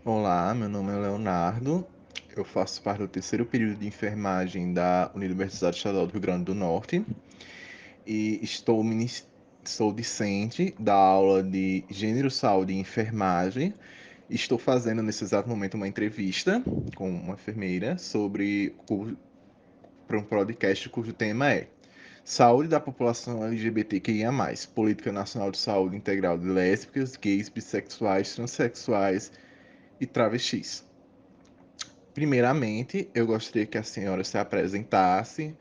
Olá, meu nome é Leonardo. Eu faço parte do terceiro período de enfermagem da Universidade Estadual do Rio Grande do Norte e sou discente da aula de Gênero, Saúde e Enfermagem. Estou fazendo nesse exato momento uma entrevista com uma enfermeira para um podcast cujo tema é Saúde da população LGBTQIA+, Política Nacional de Saúde Integral de lésbicas, gays, bissexuais, transexuais e travestis. Primeiramente, eu gostaria que a senhora se apresentasse,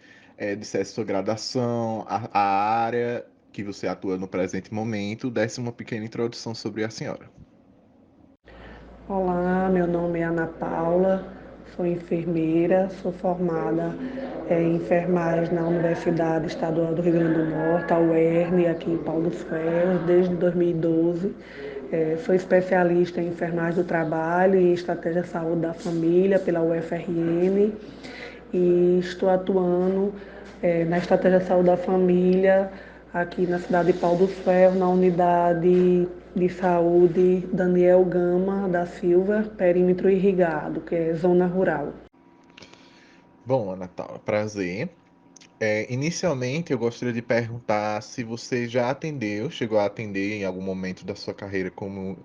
dissesse sua graduação, a área que você atua no presente momento, desse uma pequena introdução sobre a senhora. Olá, meu nome é Ana Paula, sou enfermeira, sou formada em enfermagem na Universidade Estadual do Rio Grande do Norte, a UERN, aqui em Pau dos Ferros, desde 2012. Sou especialista em enfermagem do trabalho e estratégia de saúde da família pela UFRN e estou atuando na estratégia de saúde da família aqui na cidade de Pau dos Ferros, na unidade de saúde Daniel Gama da Silva, perímetro irrigado, que é zona rural. Bom, Ana Paula, prazer. Inicialmente, eu gostaria de perguntar se você já chegou a atender em algum momento da sua carreira como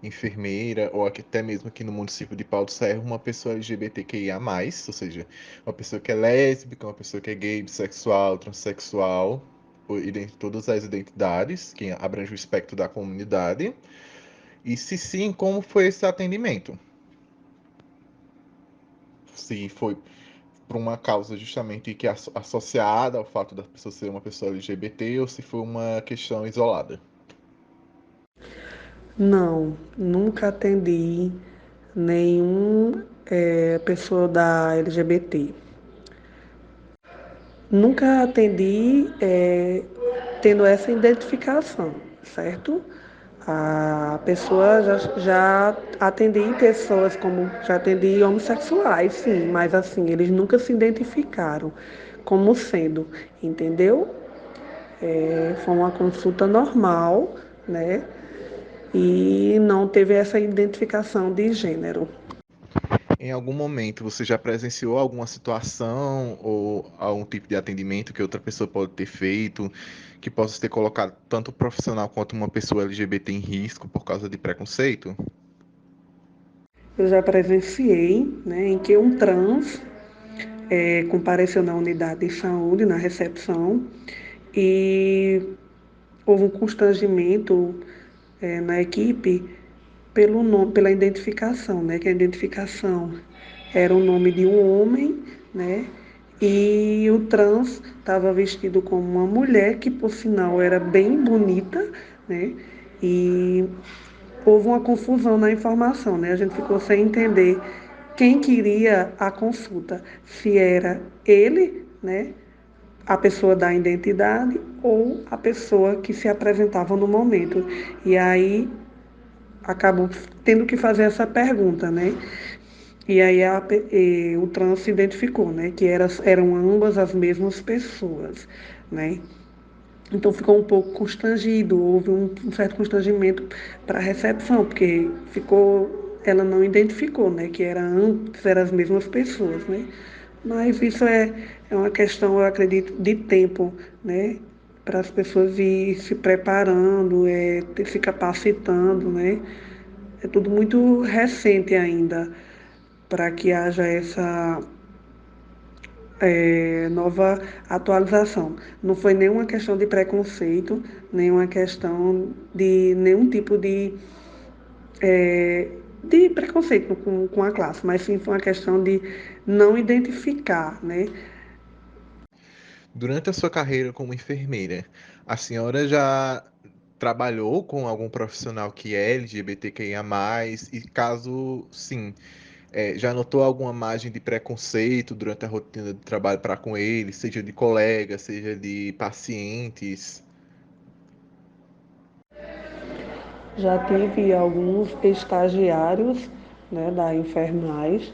enfermeira, ou até mesmo aqui no município de Pau do Ferro, uma pessoa LGBTQIA+, ou seja, uma pessoa que é lésbica, uma pessoa que é gay, bissexual, transexual, e dentre todas as identidades, que abrange o espectro da comunidade. E se sim, como foi esse atendimento? Se foi por uma causa justamente que é associada ao fato da pessoa ser uma pessoa LGBT ou se foi uma questão isolada. Não, nunca atendi nenhum pessoa da LGBT. Nunca atendi tendo essa identificação, certo? A pessoa já atendi pessoas como já atendi homossexuais, sim, mas assim, eles nunca se identificaram como sendo, entendeu? Foi uma consulta normal, né? E não teve essa identificação de gênero. Em algum momento você já presenciou alguma situação ou algum tipo de atendimento que outra pessoa pode ter feito que possa ter colocado tanto o profissional quanto uma pessoa LGBT em risco por causa de preconceito? Eu já presenciei, né, em que um trans compareceu na unidade de saúde, na recepção, e houve um constrangimento na equipe pelo nome, pela identificação, né? Que a identificação era o nome de um homem, né? E o trans estava vestido como uma mulher, que por sinal era bem bonita, né? E houve uma confusão na informação, né? A gente ficou sem entender quem queria a consulta, se era ele, né? A pessoa da identidade ou a pessoa que se apresentava no momento. E aí acabou tendo que fazer essa pergunta, né? E aí o trans se identificou, né? Que eram ambas as mesmas pessoas, né? Então ficou um pouco constrangido, houve um certo constrangimento para a recepção, porque ela não identificou, né? Que antes eram as mesmas pessoas, né? Mas isso é uma questão, eu acredito, de tempo, né? Para as pessoas ir se preparando, se capacitando, né? É tudo muito recente ainda para que haja essa nova atualização. Não foi nenhuma questão de preconceito, nenhuma questão de nenhum tipo de preconceito com a classe, mas sim foi uma questão de não identificar, né? Durante a sua carreira como enfermeira, a senhora já trabalhou com algum profissional que é LGBTQIA+, e caso sim, já notou alguma margem de preconceito durante a rotina de trabalho para com ele, seja de colegas, seja de pacientes? Já tive alguns estagiários, né, da enfermagem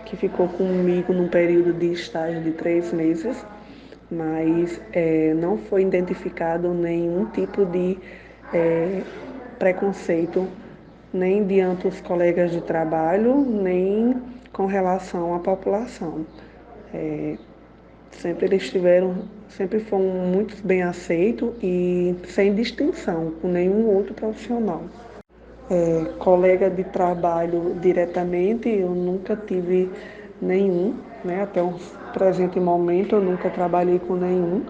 que ficou comigo num período de estágio de 3 meses, mas não foi identificado nenhum tipo de preconceito nem diante dos colegas de trabalho, nem com relação à população. Sempre eles sempre foram muito bem aceitos e sem distinção com nenhum outro profissional. Colega de trabalho diretamente, eu nunca tive nenhum, né? Até o presente momento eu nunca trabalhei com nenhum,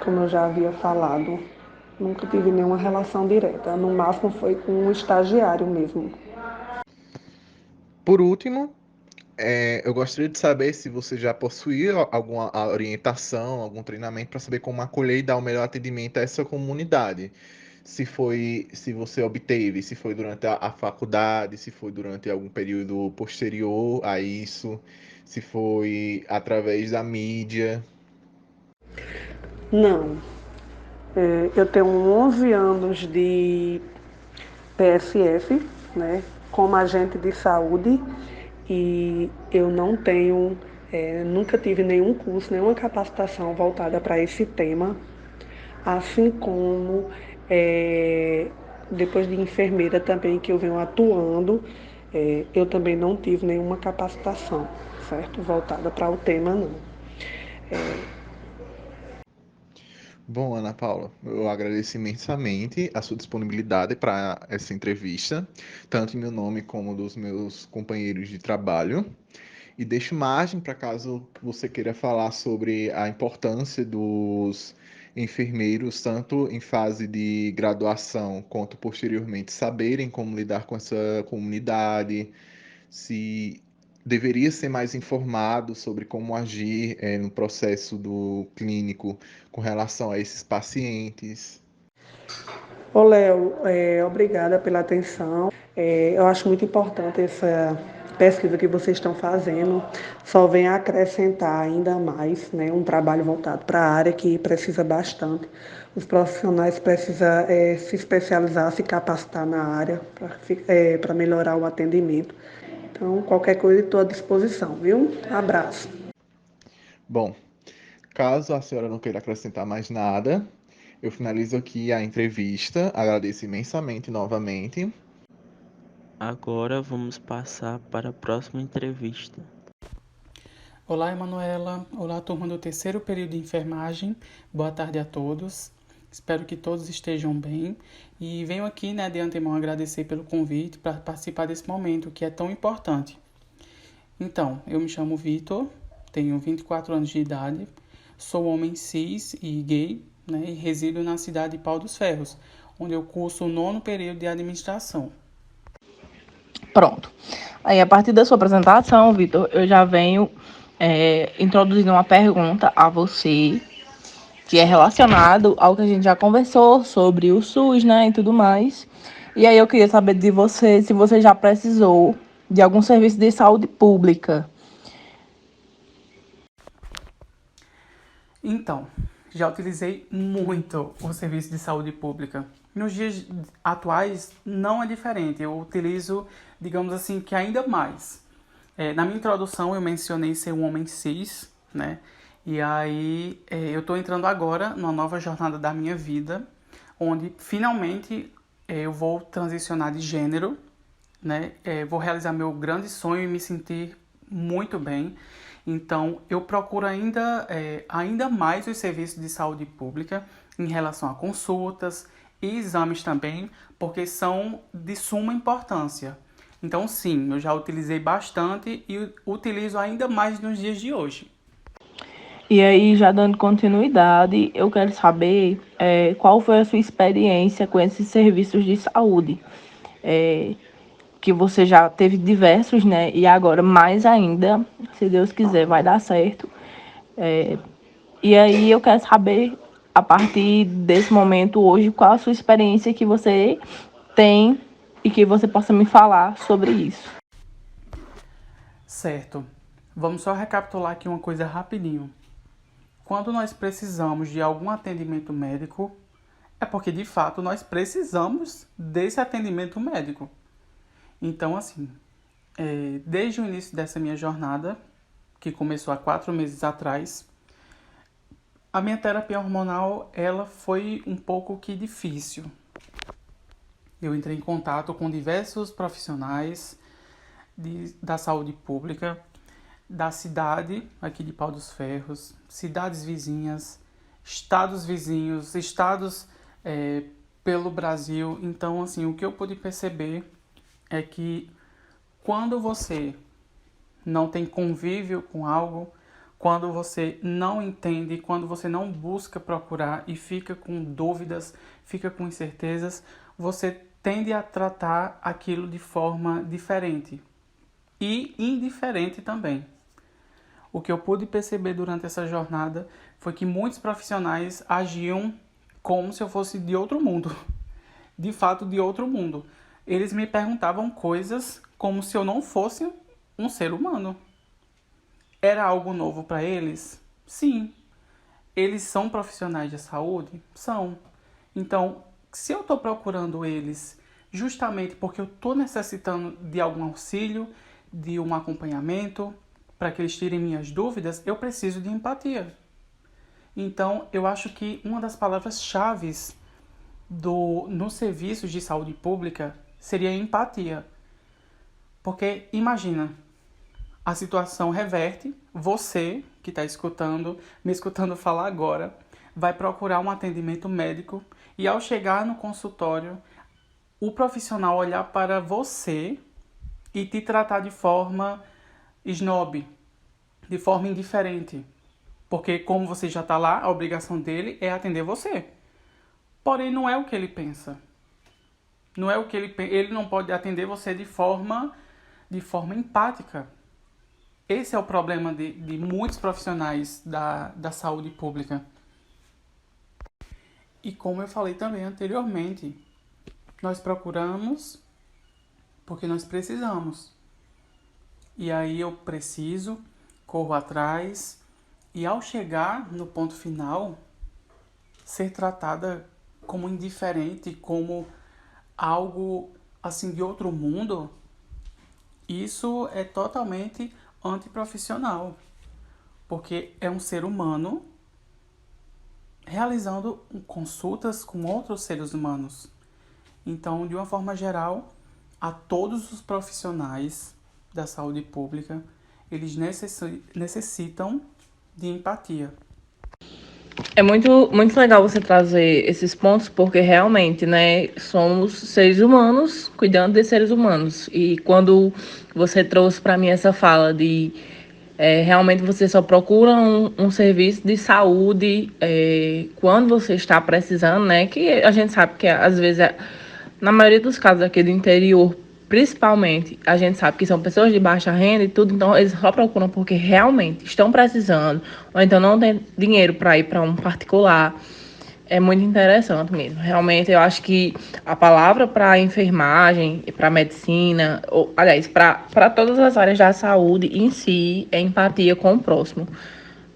como eu já havia falado. Nunca tive nenhuma relação direta, no máximo foi com um estagiário mesmo. Por último, eu gostaria de saber se você já possuía alguma orientação, algum treinamento para saber como acolher e dar o melhor atendimento a essa comunidade. Se você obteve, se foi durante a faculdade, se foi durante algum período posterior a isso, se foi através da mídia. Não, eu tenho 11 anos de PSF, né, como agente de saúde, e eu não tenho, nunca tive nenhum curso, nenhuma capacitação voltada para esse tema, assim como depois de enfermeira também que eu venho atuando, eu também não tive nenhuma capacitação, certo? Voltada para o tema, não. Bom, Ana Paula, eu agradeço imensamente a sua disponibilidade para essa entrevista, tanto em meu nome como dos meus companheiros de trabalho. E deixo margem para caso você queira falar sobre a importância dos enfermeiros, tanto em fase de graduação quanto posteriormente, saberem como lidar com essa comunidade, se deveria ser mais informado sobre como agir no processo do clínico com relação a esses pacientes. Ô, Léo, obrigada pela atenção. Eu acho muito importante essa pesquisa que vocês estão fazendo. Só vem acrescentar ainda mais, né, um trabalho voltado para a área que precisa bastante. Os profissionais precisam se especializar, se capacitar na área para melhorar o atendimento. Então, qualquer coisa estou à disposição, viu? Abraço. Bom, caso a senhora não queira acrescentar mais nada, eu finalizo aqui a entrevista. Agradeço imensamente novamente. Agora vamos passar para a próxima entrevista. Olá, Emanuela. Olá, turma do terceiro período de enfermagem. Boa tarde a todos. Espero que todos estejam bem. E venho aqui, de antemão, agradecer pelo convite para participar desse momento que é tão importante. Então, eu me chamo Vitor, tenho 24 anos de idade, sou homem cis e gay, e resido na cidade de Pau dos Ferros, onde eu curso o 9º período de administração. Pronto. Aí, a partir da sua apresentação, Vitor, eu já venho introduzindo uma pergunta a você, que é relacionado ao que a gente já conversou sobre o SUS, e tudo mais. E aí eu queria saber de você se você já precisou de algum serviço de saúde pública. Então, já utilizei muito o serviço de saúde pública. Nos dias atuais não é diferente, eu utilizo, digamos assim, que ainda mais. Na minha introdução eu mencionei ser um homem cis, E aí eu estou entrando agora numa nova jornada da minha vida, onde finalmente eu vou transicionar de gênero, vou realizar meu grande sonho e me sentir muito bem. Então, eu procuro ainda mais os serviços de saúde pública em relação a consultas e exames também, porque são de suma importância. Então, sim, eu já utilizei bastante e utilizo ainda mais nos dias de hoje. E aí, já dando continuidade, eu quero saber qual foi a sua experiência com esses serviços de saúde. Que você já teve diversos, E agora mais ainda, se Deus quiser, vai dar certo. E aí eu quero saber, a partir desse momento hoje, qual a sua experiência que você tem e que você possa me falar sobre isso. Certo. Vamos só recapitular aqui uma coisa rapidinho. Quando nós precisamos de algum atendimento médico, é porque de fato nós precisamos desse atendimento médico. Então, assim, desde o início dessa minha jornada, que começou há 4 meses atrás, a minha terapia hormonal ela foi um pouco que difícil. Eu entrei em contato com diversos profissionais da saúde pública, da cidade aqui de Pau dos Ferros, cidades vizinhas, estados vizinhos, estados pelo Brasil. Então, assim, o que eu pude perceber é que quando você não tem convívio com algo, quando você não entende, quando você não busca procurar e fica com dúvidas, fica com incertezas, você tende a tratar aquilo de forma diferente e indiferente também. O que eu pude perceber durante essa jornada foi que muitos profissionais agiam como se eu fosse de outro mundo, de fato de outro mundo. Eles me perguntavam coisas como se eu não fosse um ser humano. Era algo novo para eles? Sim. Eles são profissionais de saúde? São. Então, se eu estou procurando eles justamente porque eu estou necessitando de algum auxílio, de um acompanhamento, para que eles tirem minhas dúvidas, eu preciso de empatia. Então, eu acho que uma das palavras-chave nos serviços de saúde pública seria empatia. Porque, imagina, a situação reverte, você que está me escutando falar agora, vai procurar um atendimento médico e ao chegar no consultório, o profissional olhar para você e te tratar de forma snob, de forma indiferente. Porque como você já está lá, a obrigação dele é atender você. Porém, não é o que ele pensa. Não é o que ele não pode atender você de forma empática. Esse é o problema de muitos profissionais da saúde pública. E como eu falei também anteriormente, nós procuramos porque nós precisamos. E aí eu preciso, corro atrás, e ao chegar no ponto final, ser tratada como indiferente, como algo assim de outro mundo, isso é totalmente antiprofissional, porque é um ser humano realizando consultas com outros seres humanos. Então, de uma forma geral, a todos os profissionais da saúde pública, eles necessitam de empatia. É muito legal você trazer esses pontos, porque realmente, né, somos seres humanos cuidando de seres humanos. E quando você trouxe para mim essa fala de realmente você só procura um serviço de saúde quando você está precisando, né, que a gente sabe que às vezes, na maioria dos casos aqui do interior, principalmente, a gente sabe que são pessoas de baixa renda e tudo, então eles só procuram porque realmente estão precisando, ou então não tem dinheiro para ir para um particular. É muito interessante mesmo. Realmente, eu acho que a palavra para a enfermagem, para a medicina, ou, aliás, para todas as áreas da saúde em si, é empatia com o próximo,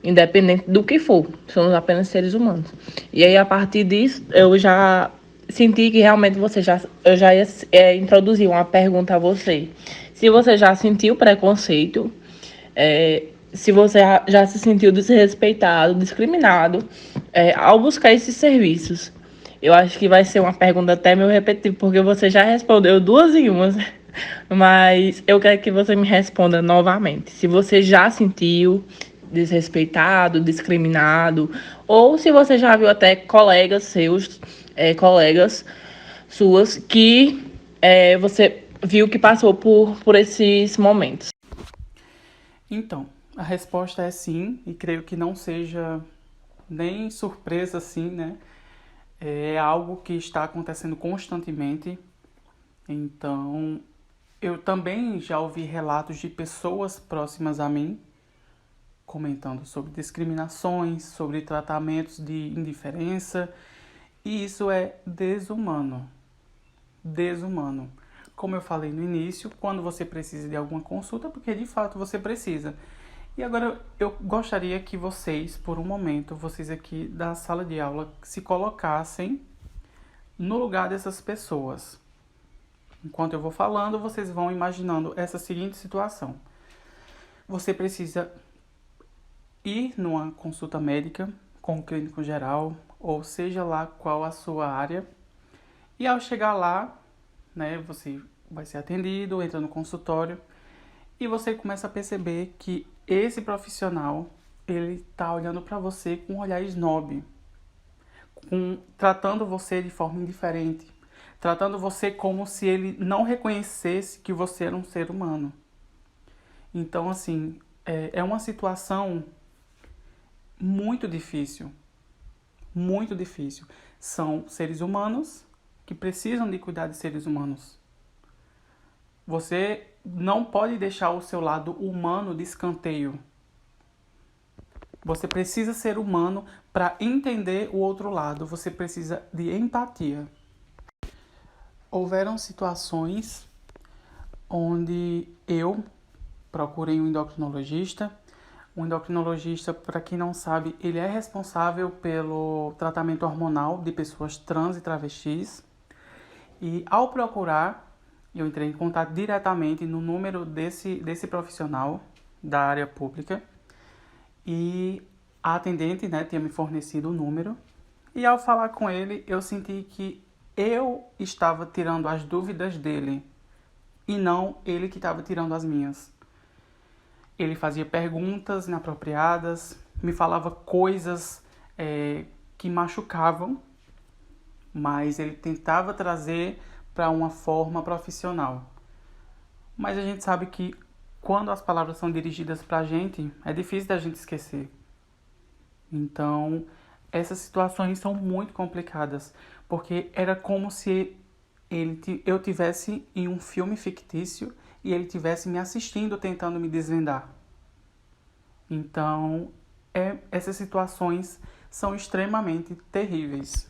independente do que for. Somos apenas seres humanos. E aí, a partir disso, eu já senti que realmente eu já ia introduzir uma pergunta a você. Se você já sentiu preconceito, se você já se sentiu desrespeitado, discriminado, ao buscar esses serviços. Eu acho que vai ser uma pergunta até meio repetitiva, porque você já respondeu duas em uma, mas eu quero que você me responda novamente. Se você já sentiu desrespeitado, discriminado, ou se você já viu até colegas seus, colegas suas, que você viu que passou por esses momentos. Então, a resposta é sim, e creio que não seja nem surpresa assim, né? É algo que está acontecendo constantemente. Então, eu também já ouvi relatos de pessoas próximas a mim comentando sobre discriminações, sobre tratamentos de indiferença, e isso é desumano. Desumano. Como eu falei no início, quando você precisa de alguma consulta, porque de fato você precisa. E agora eu gostaria que vocês, por um momento, vocês aqui da sala de aula, se colocassem no lugar dessas pessoas. Enquanto eu vou falando, vocês vão imaginando essa seguinte situação. Você precisa ir numa consulta médica com o clínico geral, ou seja lá qual a sua área, e ao chegar lá, né? Você vai ser atendido, entra no consultório e você começa a perceber que esse profissional, ele tá olhando para você com um olhar snob, tratando você de forma indiferente, tratando você como se ele não reconhecesse que você era um ser humano. Então, assim, é uma situação muito difícil, muito difícil. São seres humanos que precisam de cuidar de seres humanos. Você não pode deixar o seu lado humano de escanteio. Você precisa ser humano para entender o outro lado. Você precisa de empatia. Houveram situações onde eu procurei um endocrinologista. O endocrinologista, para quem não sabe, ele é responsável pelo tratamento hormonal de pessoas trans e travestis. E ao procurar, eu entrei em contato diretamente no número desse profissional da área pública. E a atendente, né, tinha me fornecido o número. E ao falar com ele, eu senti que eu estava tirando as dúvidas dele e não ele que estava tirando as minhas. Ele fazia perguntas inapropriadas, me falava coisas que machucavam, mas ele tentava trazer para uma forma profissional. Mas a gente sabe que quando as palavras são dirigidas para a gente, é difícil da gente esquecer. Então, essas situações são muito complicadas, porque era como se eu tivesse em um filme fictício e ele tivesse me assistindo, tentando me desvendar. Então, essas situações são extremamente terríveis.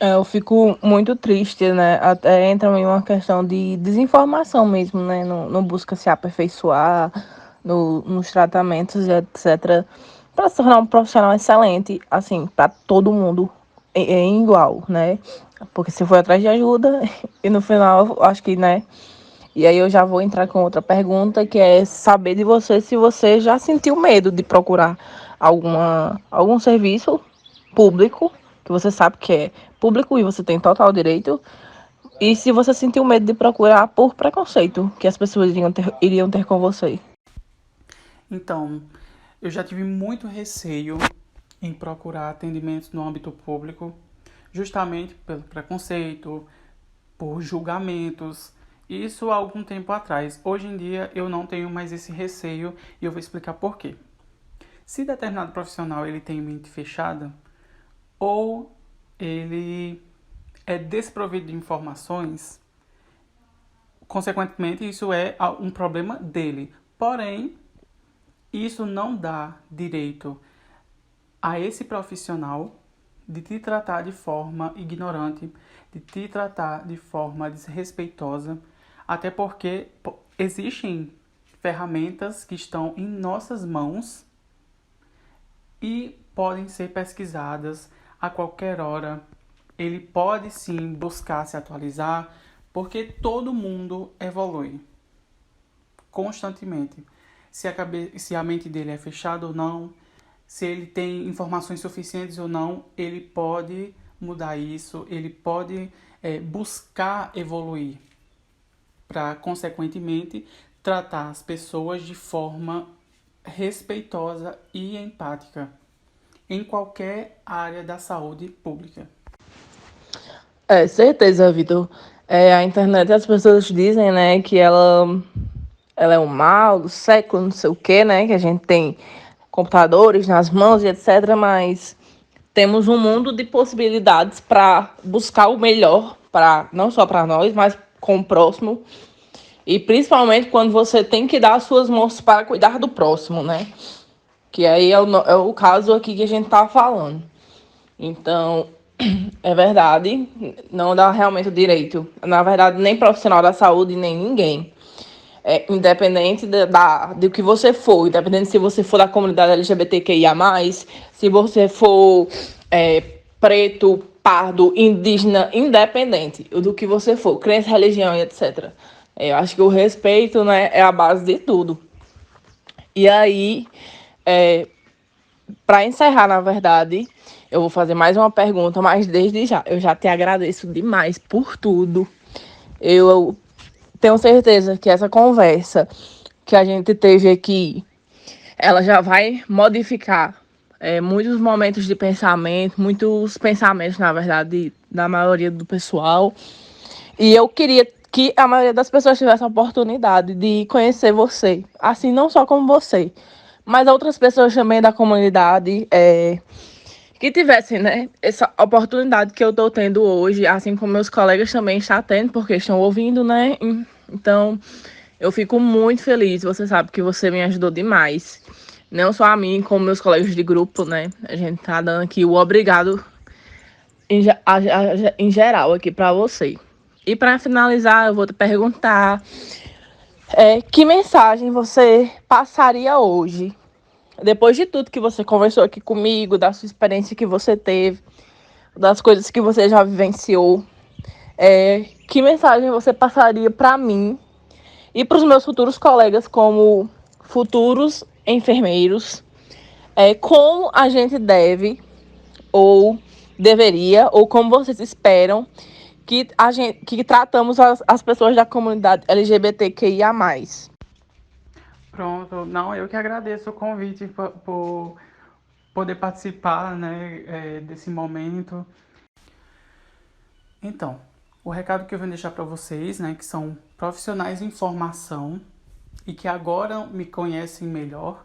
Eu fico muito triste, né? Até entra em uma questão de desinformação mesmo, né? Não busca se aperfeiçoar nos tratamentos, etc. Para se tornar um profissional excelente, assim, para todo mundo é igual, né? Porque se for atrás de ajuda, e no final, eu acho que, né? E aí eu já vou entrar com outra pergunta, que é saber de você se você já sentiu medo de procurar algum serviço público, que você sabe que é público e você tem total direito, e se você sentiu medo de procurar por preconceito que as pessoas iriam ter com você. Então, eu já tive muito receio em procurar atendimentos no âmbito público, justamente pelo preconceito, por julgamentos. Isso há algum tempo atrás. Hoje em dia eu não tenho mais esse receio e eu vou explicar por quê. Se determinado profissional ele tem mente fechada ou ele é desprovido de informações, consequentemente isso é um problema dele. Porém, isso não dá direito a esse profissional de te tratar de forma ignorante, de te tratar de forma desrespeitosa, até porque existem ferramentas que estão em nossas mãos e podem ser pesquisadas a qualquer hora. Ele pode sim buscar se atualizar, porque todo mundo evolui constantemente. Se a mente dele é fechada ou não, se ele tem informações suficientes ou não, ele pode mudar isso, ele pode buscar evoluir para, consequentemente, tratar as pessoas de forma respeitosa e empática em qualquer área da saúde pública. Certeza, Vitor. A internet, as pessoas dizem, né, que ela é o mal do século, não sei o quê, né, que a gente tem computadores nas mãos e etc., mas temos um mundo de possibilidades para buscar o melhor, não só para nós, mas com o próximo. E principalmente quando você tem que dar as suas mãos para cuidar do próximo, né? Que aí é o caso aqui que a gente tá falando. Então, é verdade, não dá realmente o direito. Na verdade, nem profissional da saúde, nem ninguém. Independente do que você for, independente se você for da comunidade LGBTQIA+, se você for preto, pardo, indígena, independente do que você for, crença, religião e etc. Eu acho que o respeito, né, é a base de tudo. E aí, para encerrar, na verdade, Eu vou fazer mais uma pergunta, mas desde já, eu já te agradeço demais por tudo. Eu tenho certeza que essa conversa que a gente teve aqui, ela já vai modificar muitos momentos de pensamento, muitos pensamentos, na verdade, da maioria do pessoal. E eu queria que a maioria das pessoas tivesse a oportunidade de conhecer você, assim, não só como você, mas outras pessoas também da comunidade, que tivessem, né, essa oportunidade que eu estou tendo hoje, assim como meus colegas também estão tendo, porque estão ouvindo, né? Então, eu fico muito feliz. Você sabe que você me ajudou demais. Não só a mim, como meus colegas de grupo, né? A gente tá dando aqui o obrigado em geral aqui para você. E para finalizar, eu vou te perguntar que mensagem você passaria hoje, depois de tudo que você conversou aqui comigo, da sua experiência que você teve, das coisas que você já vivenciou. Que mensagem você passaria para mim e para os meus futuros colegas como futuros enfermeiros? Como a gente deve ou deveria, ou como vocês esperam que tratamos as pessoas da comunidade LGBTQIA+. Pronto, não, eu que agradeço o convite por poder participar, né, desse momento. Então, o recado que eu venho deixar para vocês, né, que são profissionais em formação e que agora me conhecem melhor,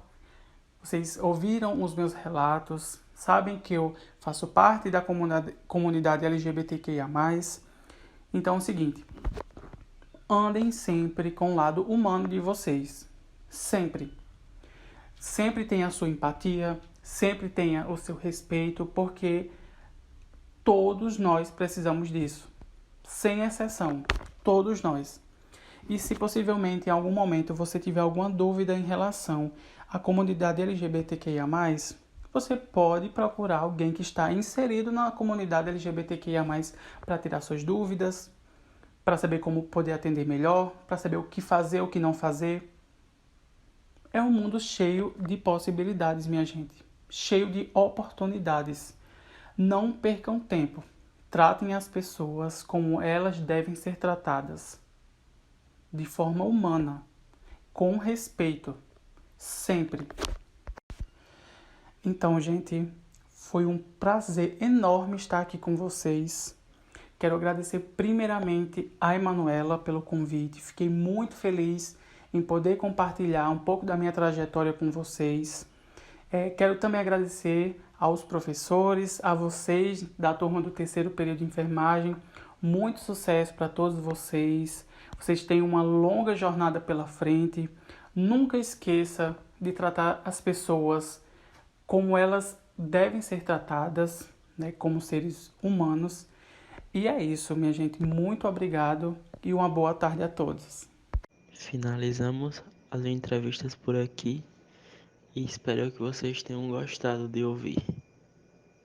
vocês ouviram os meus relatos, sabem que eu faço parte da comunidade LGBTQIA+. Então é o seguinte, andem sempre com o lado humano de vocês. Sempre. Sempre tenha a sua empatia, sempre tenha o seu respeito, porque todos nós precisamos disso. Sem exceção, todos nós. E se possivelmente em algum momento você tiver alguma dúvida em relação à comunidade LGBTQIA+, você pode procurar alguém que está inserido na comunidade LGBTQIA+, para tirar suas dúvidas, para saber como poder atender melhor, para saber o que fazer, o que não fazer. É um mundo cheio de possibilidades, minha gente. Cheio de oportunidades. Não percam tempo. Tratem as pessoas como elas devem ser tratadas. De forma humana. Com respeito. Sempre. Então, gente, foi um prazer enorme estar aqui com vocês. Quero agradecer primeiramente a Emanuela pelo convite. Fiquei muito feliz em poder compartilhar um pouco da minha trajetória com vocês. Quero também agradecer aos professores, a vocês da turma do 3º período de enfermagem. Muito sucesso para todos vocês. Vocês têm uma longa jornada pela frente. Nunca esqueça de tratar as pessoas como elas devem ser tratadas, né, como seres humanos. E é isso, minha gente. Muito obrigado e uma boa tarde a todos. Finalizamos as entrevistas por aqui e espero que vocês tenham gostado de ouvir.